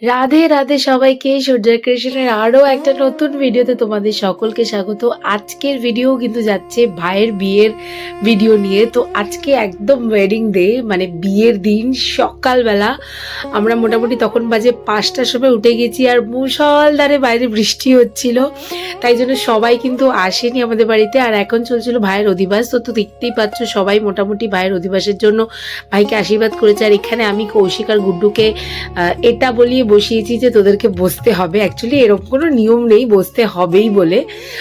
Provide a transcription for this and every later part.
রাধে রাধে সবাইকে, সূর্যা ক্রিয়েশনের আরও একটা নতুন ভিডিওতে তোমাদের সকলকে স্বাগত। আজকের ভিডিও কিন্তু যাচ্ছে ভাইয়ের বিয়ের ভিডিও নিয়ে। তো আজকে একদম ওয়েডিং ডে, মানে বিয়ের দিন। সকালবেলা আমরা মোটামুটি তখন বাজে 5টার সময় উঠে গেছি, আর মুষলধারে বাইরে বৃষ্টি হচ্ছিল, তাই জন্য সবাই কিন্তু আসেনি আমাদের বাড়িতে। আর এখন চলছিল ভাইয়ের অধিবাস। তো দেখতেই পাচ্ছ সবাই মোটামুটি ভাইয়ের অধিবাসের জন্য ভাইকে আশীর্বাদ করেছে। আর এখানে আমি কৌশিক আর গুড্ডুকে এটা বলিয়ে বসিয়েছি যে তোদেরকে বসতে হবে। অ্যাকচুয়ালি এরকম কোনো নিয়ম নেই, বসতে হবেই বলে,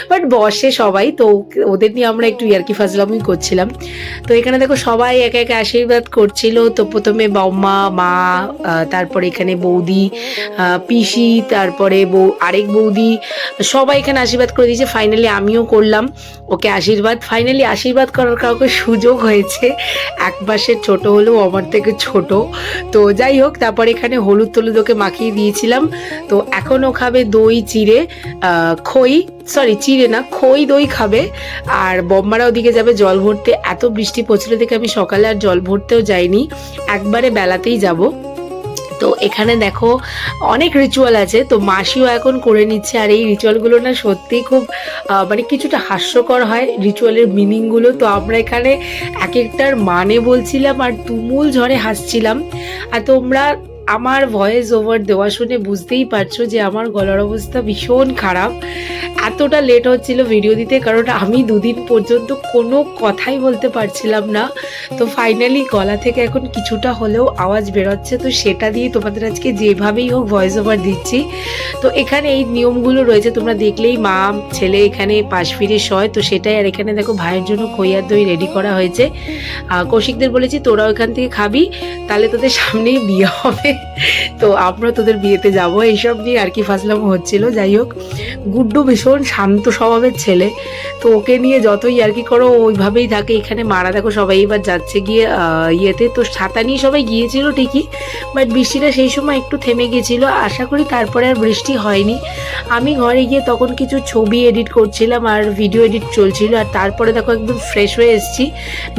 বাট বসে সবাই। তো ওদের নিয়ে আমরা একটু ইয়ার্কি ফাজলামই করছিলাম। তো এখানে দেখো সবাই একে একে আশীর্বাদ করছিল। তো প্রথমে বৌমা, মা, তারপরে এখানে বৌদি, পিসি, তারপরে আরেক বৌদি, সবাই এখানে আশীর্বাদ করে দিয়েছে। ফাইনালি আমিও করলাম ওকে আশীর্বাদ। ফাইনালি আশীর্বাদ করার কাউকে সুযোগ হয়েছে, এক মাসের ছোট হলেও আমার থেকে ছোট। তো যাই হোক, তারপর এখানে হলুদ টলুদ ওকে মাখিয়ে দিয়েছিলাম। তো এখন ও খাবে দই চিড়ে, চিড়ে না, খই দই খাবে। আর বম্মারা ওদিকে যাবে জল ভরতে। এত বৃষ্টি পড়ছিল দেখে আমি সকালে আর জল ভরতেও যাইনি, একবারে বেলাতেই যাব। তো এখানে দেখো অনেক রিচুয়াল আছে, তো মাসিও এখন করে নিচ্ছে। আর এই রিচুয়ালগুলো না সত্যিই খুব মানে কিছুটা হাস্যকর হয় রিচুয়ালের মিনিংগুলো। তো আমরা এখানে এক একটার মানে বলছিলাম আর তুমুল ঝড়ে হাসছিলাম। আর তোমরা আমার ভয়েস ওভার দেওয়া শুনে বুঝতেই পারছো যে আমার গলার অবস্থা ভীষণ খারাপ। এতটা লেট হচ্ছিল ভিডিও দিতে, কারণ আমি দুদিন পর্যন্ত কোনো কথাই বলতে পারছিলাম না। তো ফাইনালি গলা থেকে এখন কিছুটা হলেও আওয়াজ বেরোচ্ছে, তো সেটা দিয়ে তোমাদের আজকে যেভাবেই হোক ভয়েস ওভার দিচ্ছি। তো এখানে এই নিয়মগুলো রয়েছে, তোমরা দেখলেই মা ছেলে এখানে পাশ ফিরে শয়, তো সেটাই। আর এখানে দেখো ভাইয়ের জন্য খইয়ার দই রেডি করা হয়েছে। কৌশিকদের বলেছি তোরাও এখান থেকে খাবি, তাহলে তোদের সামনেই বিয়ে হবে। তো আমরা তোদের বিয়েতে যাবো, এইসব নিয়ে আর কি ফাজলামো হচ্ছিল। যাই হোক, গুড্ডু ভীষণ শান্ত স্বভাবের ছেলে, তো ওকে নিয়ে যতই আর কি করো ওইভাবেই থাকে। এখানে মারা দেখো সবাই এবার যাচ্ছে গিয়ে ইয়েতে। তো ছাতা নিয়ে সবাই গিয়েছিল ঠিকই, বাট বৃষ্টিটা সেই সময় একটু থেমে গিয়েছিল। আশা করি তারপরে আর বৃষ্টি হয়নি। আমি ঘরে গিয়ে তখন কিছু ছবি এডিট করছিলাম আর ভিডিও এডিট চলছিল। আর তারপরে দেখো একদম ফ্রেশ হয়ে এসেছি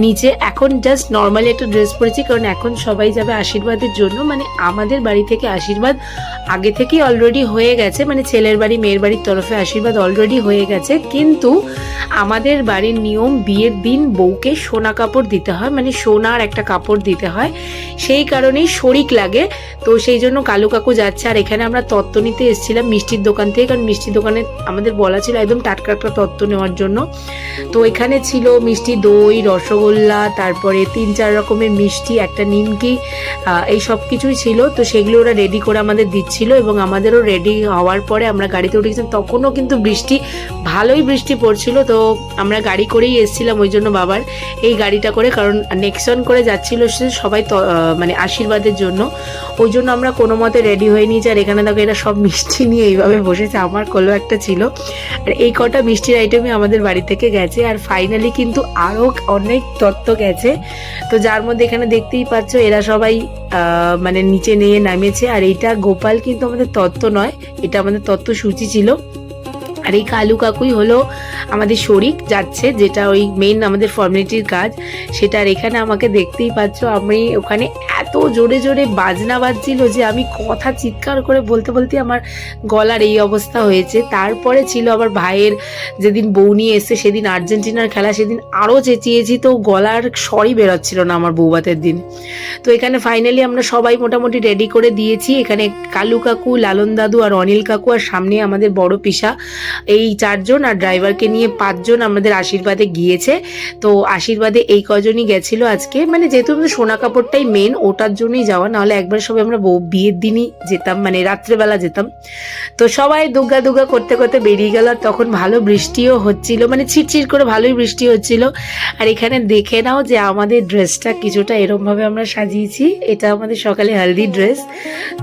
নিচে। এখন জাস্ট নর্মালি একটা ড্রেস পরেছি, কারণ এখন সবাই যাবে আশীর্বাদের জন্য। মানে আমাদের বাড়ি থেকে আশীর্বাদ আগে থেকেই অলরেডি হয়ে গেছে, মানে ছেলের বাড়ি মেয়ের বাড়ির তরফে আশীর্বাদ অলরেডি হয়ে গেছে। কিন্তু আমাদের বাড়ির নিয়ম বিয়ের দিন বউকে সোনা কাপড় দিতে হয়, মানে সোনার একটা কাপড় দিতে হয়, সেই কারণেই শরিক লাগে। তো সেই জন্য কালু কাকু যাচ্ছে। আর এখানে আমরা তত্ত্ব নিতে এসেছিলাম মিষ্টির দোকান থেকে, কারণ মিষ্টির দোকানে আমাদের বলা ছিল একদম টাটকা একটা তত্ত্ব নেওয়ার জন্য। তো এখানে ছিল মিষ্টি, দই, রসগোল্লা, তারপরে 3-4 রকমের মিষ্টি, একটা নিমকি, এই সব কিছুই ছিল। তো সেগুলো ওরা রেডি করে আমাদের দিচ্ছিল, এবং আমাদেরও রেডি হওয়ার পরে আমরা গাড়িতে উঠে গেছিলাম। তখনও কিন্তু ভালোই বৃষ্টি পড়ছিল। তো আমরা গাড়ি করেই এসেছিলাম ওই জন্য বাবার এই গাড়িটা করে, কারণ নেক্সন করে যাচ্ছিল সবাই মানে আশীর্বাদের জন্য। ওই জন্য আমরা কোনো মতে রেডি হয়ে নিয়েছি। আর এখানে দেখো এরা সব মিষ্টি নিয়ে এইভাবে বসেছে, আমার কোলো একটা ছিল। আর এই কটা মিষ্টির আইটেমই আমাদের বাড়ি থেকে গেছে। আর ফাইনালি কিন্তু আরও অনেক তত্ত্ব গেছে, তো যার মধ্যে এখানে দেখতেই পাচ্ছ এরা সবাই মানে নিচে নিয়ে নামেছে। আর এইটা গোপাল কিন্তু আমাদের তত্ত্ব নয়, এটা আমাদের তত্ত্ব সূচি ছিল। আর এই কালু কাকুই হলো আমাদের শরিক যাচ্ছে, যেটা ওই মেইন আমাদের ফর্মালিটির কাজ সেটা। আর এখানে আমাকে দেখতেই পাচ্ছ, আমি ওখানে এত জোরে জোরে বাজনা বাজছিল যে আমি কথা চিৎকার করে বলতে বলতে আমার গলার এই অবস্থা হয়েছে। তারপরে ছিল আবার ভাইয়ের যেদিন বউ নিয়ে এসছে, সেদিন আর্জেন্টিনার খেলা, সেদিন আরও চেঁচিয়েছি, তো গলার স্বরই বেরোচ্ছিল না আমার বৌভাতের দিন। তো এখানে ফাইনালি আমরা সবাই মোটামুটি রেডি করে দিয়েছি। এখানে কালু কাকু, লালন দাদু আর অনিল কাকু, আর সামনে আমাদের বড় পিসা, এই 4 জন, আর ড্রাইভারকে নিয়ে 5 জন আমাদের আশীর্বাদে গিয়েছে। তো আশীর্বাদে এই কজনই গেছিল আজকে, মানে যেহেতু আমাদের সোনা কাপড়টাই মেন, ওটার জন্যই যাওয়া, নাহলে একবার সবাই আমরা বিয়ের দিনই যেতাম, মানে রাত্রেবেলা যেতাম। তো সবাই দুগ্গা দুগ্গা করতে করতে বেরিয়ে গেল। তখন ভালো বৃষ্টিও হচ্ছিল, মানে ছিটছিট করে ভালোই বৃষ্টি হচ্ছিল। আর এখানে দেখে নাও যে আমাদের ড্রেসটা কিছুটা এরমভাবে আমরা সাজিয়েছি, এটা আমাদের সকালে হেলদি ড্রেস।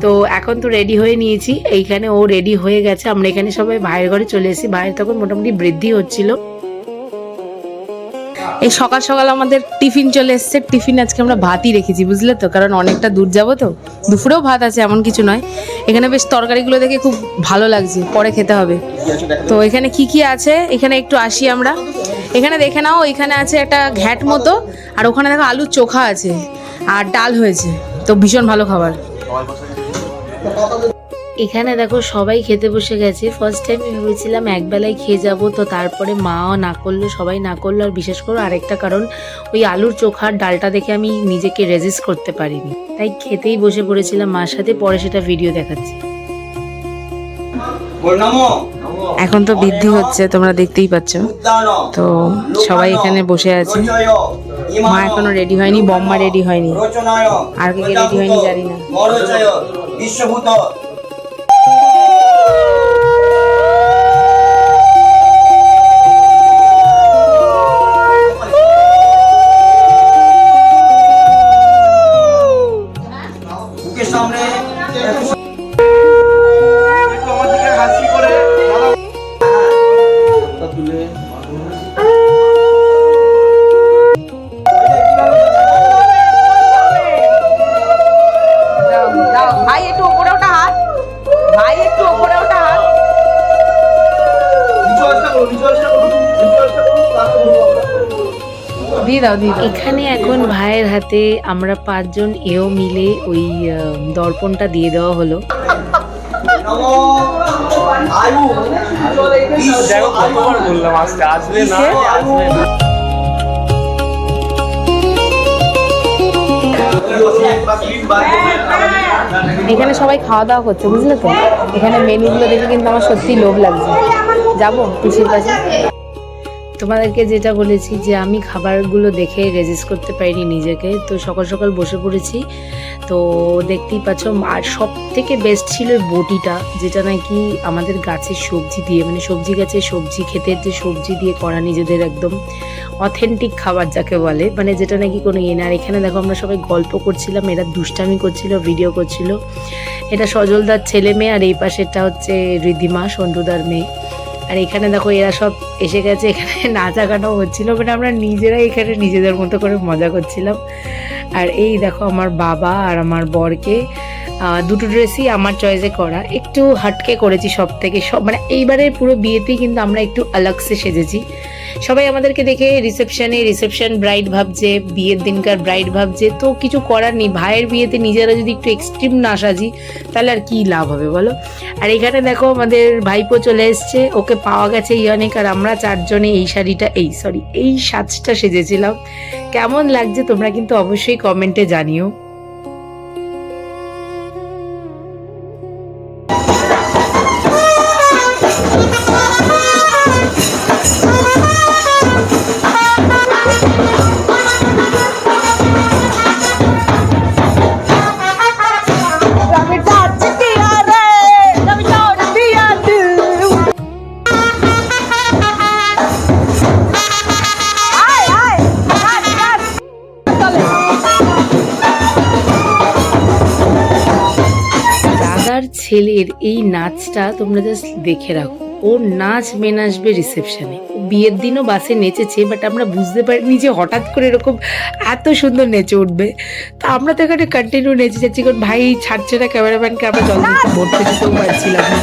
তো এখন তো রেডি হয়ে নিয়েছি, এইখানে ও রেডি হয়ে গেছে। আমরা এখানে সবাই ভাইয়ের ঘরে চলে এসেছি। ভাইয়ের তখন মোটামুটি বৃদ্ধি হচ্ছিল। এই সকাল সকাল আমাদের টিফিন চলে এসছে। টিফিন আজকে আমরা ভাতই রেখেছি, বুঝলে তো, কারণ অনেকটা দূর যাবো তো। দুপুরেও ভাত আছে, এমন কিছু নয়। এখানে বেশ তরকারিগুলো দেখে খুব ভালো লাগছে, পরে খেতে হবে। তো এখানে কি কি আছে এখানে একটু আসি আমরা। এখানে দেখে নাও, এখানে আছে একটা ঘ্যাট মতো, আর ওখানে দেখো আলুর চোখা আছে, আর ডাল হয়েছে। তো ভীষণ ভালো খাবার। এখানে দেখো সবাই খেতে বসে গেছে। ফার্স্ট টাইম ভেবেছিলাম একবেলায় খেয়ে যাব, তো তারপরে মাও না করলো, সবাই না করলো। আর বিশেষ করে আরেকটা কারণ, ওই আলুর চোখার ডালটা দেখে আমি নিজেকে রেজিস্ট করতে পারিনি, তাই খেতেই বসে পড়েছিলাম মার সাথে। পরে সেটা ভিডিও দেখাচ্ছি। এখন তো বৃদ্ধি হচ্ছে, তোমরা দেখতেই পাচ্ছ। তো সবাই এখানে বসে আছে। মা এখনো রেডি হয়নি, বম্মা রেডি হয়নি, আর কে রেডি হয়নি জানি না। এখানে এখন ভাইয়ের হাতে আমরা 5 জন এও মিলে ওই দর্পণটা দিয়ে দেওয়া হলো। এখানে সবাই খাওয়া দাওয়া করছে, বুঝলে তো। এখানে মেনুগুলো দেখে কিন্তু আমার সত্যি লোভ লাগছে, যাবো পিসির কাছে। তোমাদেরকে যেটা বলেছি যে আমি খাবারগুলো দেখে রেজিস্ট করতে পারিনি নিজেকে, তো সকাল সকাল বসে পড়েছি। তো দেখতেই পাচ্ছ, আর সব থেকে বেস্ট ছিল বটিটা, যেটা নাকি আমাদের গাছের সবজি দিয়ে, মানে সবজি গাছের সবজি, ক্ষেতের যে সবজি দিয়ে করা, নিজেদের একদম অথেন্টিক খাবার যাকে বলে, মানে যেটা নাকি কোনো ইয়ে না। আর এখানে দেখো আমরা সবাই গল্প করছিলাম, এরা দুষ্টামি করছিল, ভিডিও করছিল। এটা সজলদার ছেলে মেয়ে, আর এই পাশেরটা হচ্ছে ঋদ্ধিমা, সন্টুদার মেয়ে। আর এখানে দেখো এরা সব এসে গেছে, এখানে নাচা গানও হচ্ছিল, মানে আমরা নিজেরাই এখানে নিজেদের মতো করে মজা করছিলাম। আর এই দেখো আমার বাবা আর আমার বরকে, দুটো ড্রেসই আমার চয়েসে করা, একটু হাটকে করেছি সব থেকে, সব মানে এইবারের পুরো বিয়েতেই কিন্তু আমরা একটু আলাগসে সেজেছি। সবাই আমাদেরকে দেখে রিসেপশন ব্রাইড ভাবছে, বিয়ের দিনকার ব্রাইড ভাবছে, তো কিছু করার নেই। ভাইয়ের বিয়েতে নিজেরা যদি একটু এক্সট্রিম না সাজি তাহলে আর কি লাভ হবে বলো। আর এখানে দেখো আমাদের ভাইপো চলে এসছে, ওকে পাওয়া গেছে অনেক। আর আমরা 4 জনে এই সাজটা সেজেছিলাম। কেমন লাগছে তোমরা কিন্তু অবশ্যই কমেন্টে জানিও। ছেলের এই নাচটা তোমরা জাস্ট দেখে রাখো, ওর নাচ মেন আসবে রিসেপশনে। বিয়ের দিনও বাসে নেচেছে, বাট আমরা বুঝতে পারিনি যে হঠাৎ করে এরকম এত সুন্দর নেচে উঠবে। তো আমরা তো এখানে কন্টিনিউ নেচে যাচ্ছি, কারণ ভাই ছাড়ছে না ক্যামেরাম্যানকে, আমরা জল ভরতে দিতেও পারছিলাম না।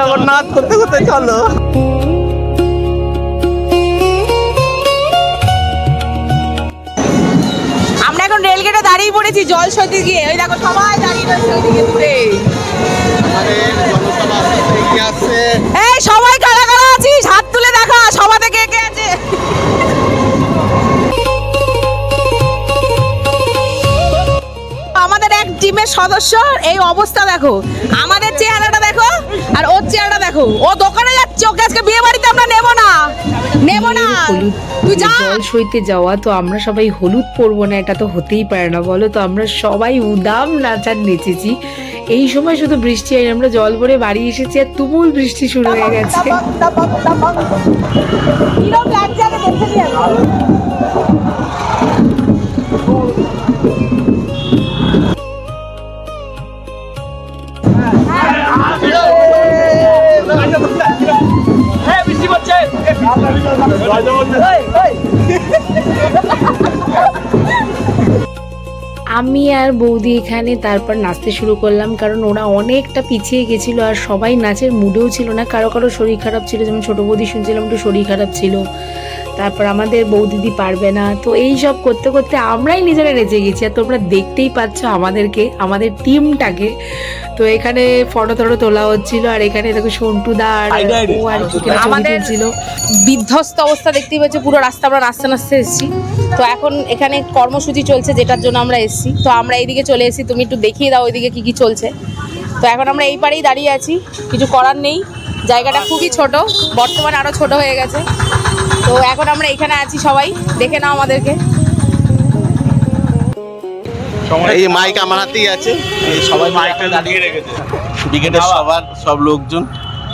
জগন্নাথ করতে করতে চলো। আমরা এখন রেলগেটে দাঁড়িয়ে পড়েছি জল সইতে গিয়ে। ওই দেখো সবাই দাঁড়িয়ে রয়েছে ওইদিকে দূরে। এই সবাই কারা কারা আছিস হাত তুলে দেখা, সবাতে কে কে আছে। আমাদের এক টিমের সদস্য এই অবস্থা দেখো, আমাদের চেহারাটা দেখো আর ওর চেহারাটা দেখো। ও দোকানে যাচ্ছে, দিচ্ছি, ওকে আজকে বিয়ে বাড়িতে আমরা নেব না। হলুদ তুই যা। জল সইতে যাওয়া, তো আমরা সবাই হলুদ পরবো না এটা তো হতেই পারে না বলো। তো আমরা সবাই উদাম নাচার নেচেছি। এই সময় শুধু বৃষ্টি হয়, আমরা জল ভরে বাড়ি এসেছি আর তুমুল বৃষ্টি শুরু হয়ে গেছে। কিরম লাগছে আগে দেখে নিই আমি। আমি আর বৌদি এখানে তারপর নাচতে শুরু করলাম, কারণ ওরা অনেকটা পিছিয়ে গেছিল আর সবাই নাচের মুডেও ছিল না। কারো কারো শরীর খারাপ ছিল, যেমন ছোটো বৌদি শুনছিলাম একটু শরীর খারাপ ছিল, তারপর আমাদের বৌদিদি পারবে না। তো এই সব করতে করতে আমরাই নিজেরা নেচে গেছি। আর তোমরা দেখতেই পাচ্ছ আমাদেরকে, আমাদের টিমটাকে। তো এখানে ফটো টটো তোলা হচ্ছিল আর এখানে দেখো সন্টুদা আর ও আর কি আমাদের ছিল। বিধ্বস্ত অবস্থা দেখতেই পাচ্ছ, পুরো রাস্তা আমরা নাচতে নাচতে এসেছি। তো এখন এখানে কর্মসূচি চলছে যেটার জন্য আমরা এসেছি। তো আমরা এইদিকে চলে এসেছি, তুমি একটু দেখিয়ে দাও ওইদিকে কি কি চলছে। তো এখন আমরা এই পারেই দাঁড়িয়ে আছি, কিছু করার নেই। জায়গাটা খুবই ছোট, বর্তমানে আরো ছোট হয়ে গেছে। তো এখন আমরা এখানে আছি, সবাই দেখে নাও আমাদেরকে। এই মাইক আমার হাতেই আছে, এই সবাই মাইকটা দাঁড়িয়ে রেখেছে। ব্রিগেডের সব লোকজন,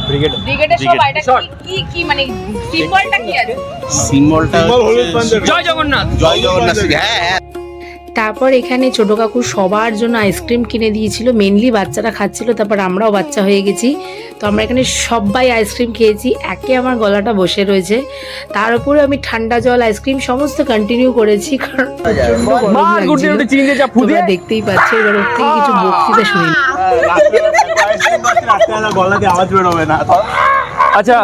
ব্রিগেডের সবাই, এটা কি কি মানে সিম্বলটা কি আছে? সিম্বলটা জয় জগন্নাথ। জয় জগন্নাথ। হ্যাঁ। তারপর এখানে ছোট কাকু সবার জন্য আইসক্রিম কিনে দিয়েছিল, মেনলি বাচ্চারা খাচ্ছিল, তারপর আমরাও বাচ্চা হয়ে গেছি। তো আমরা এখানে সবাই আইসক্রিম খেয়েছি, একে আমার গলাটা বসে রয়েছে, তার উপরে আমি ঠান্ডা জল আইসক্রিম সমস্ত কন্টিনিউ করেছি, কারণ প্রচণ্ড গরম লাগছিল। তোমরা দেখতেই পাচ্ছ। এবার ওর থেকে কিছু বক্তৃতা শুনি। আওয়াজ বেরোবে না। আচ্ছা,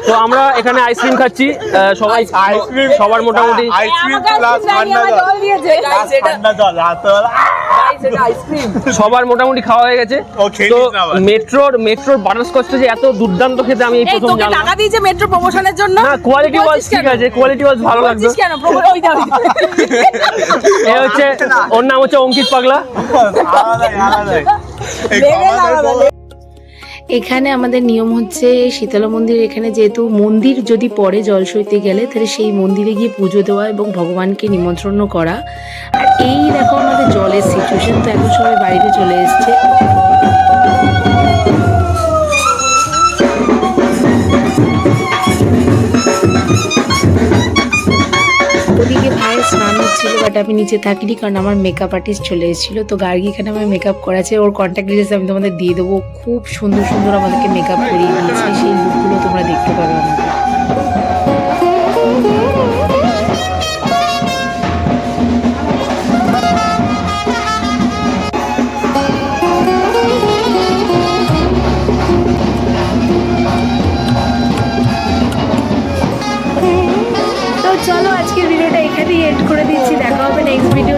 তো আমরা এখানে আইসক্রিম খাচ্ছি, সবাই আইসক্রিম সবার মোটামুটি আইসক্রিম প্লাস ঠান্ডা জল রাতবেলা। সবার মোটামুটি খাওয়া হয়ে গেছে। ও খেয়ে তো নিস না আবার। মেট্রোর বাটারস্কচটা যে এত দুর্দান্ত খেতে আমি এই এই প্রথম তোকে জানলাম। টাকা দিয়েছে মেট্রো প্রমোশনের জন্য? না, কোয়ালিটি ওয়াইজ বলছিস ঠিক কেন? আছে, কোয়ালিটি ওয়াইজ ভালো লাগলো। বলছিস কেন? ওই দাও, ওই দাও। এ হচ্ছে, ওর নাম হচ্ছে অঙ্কিত পাগলা। আলাদাই, আলাদাই। এই লেভেল আমাদের আলাদা। এখানে আমাদের নিয়ম হচ্ছে শীতলা মন্দির, এখানে যেহেতু মন্দির যদি পড়ে জল সইতে গেলে, তাহলে সেই মন্দিরে গিয়ে পুজো দেওয়া এবং ভগবানকে নিমন্ত্রণ করা। আর এই দেখো আমাদের জলের সিচুয়েশন। তো এখন সবাই বাড়িতে চলে এসছে। ওদিকে ভাইয়ের স্নান হচ্ছিল, বাট আমি নিচে থাকিনি, কারণ আমার মেকআপ আর্টিস্ট চলে এসেছিলো। তো গার্গি এখানে আমার মেকআপ করাছে, ওর কন্ট্যাক্ট ডিটেলস আমি তোমাদের দিয়ে দেবো। খুব সুন্দর সুন্দর আমাদেরকে মেকআপ করিয়ে দিয়েছে, সেই লুকগুলো তোমরা দেখতে পাবে আমাদের। তো চলো আজকের ভিডিওটা এখানেই এন্ড করে দিচ্ছি। দেখা হবে নেক্সট ভিডিও।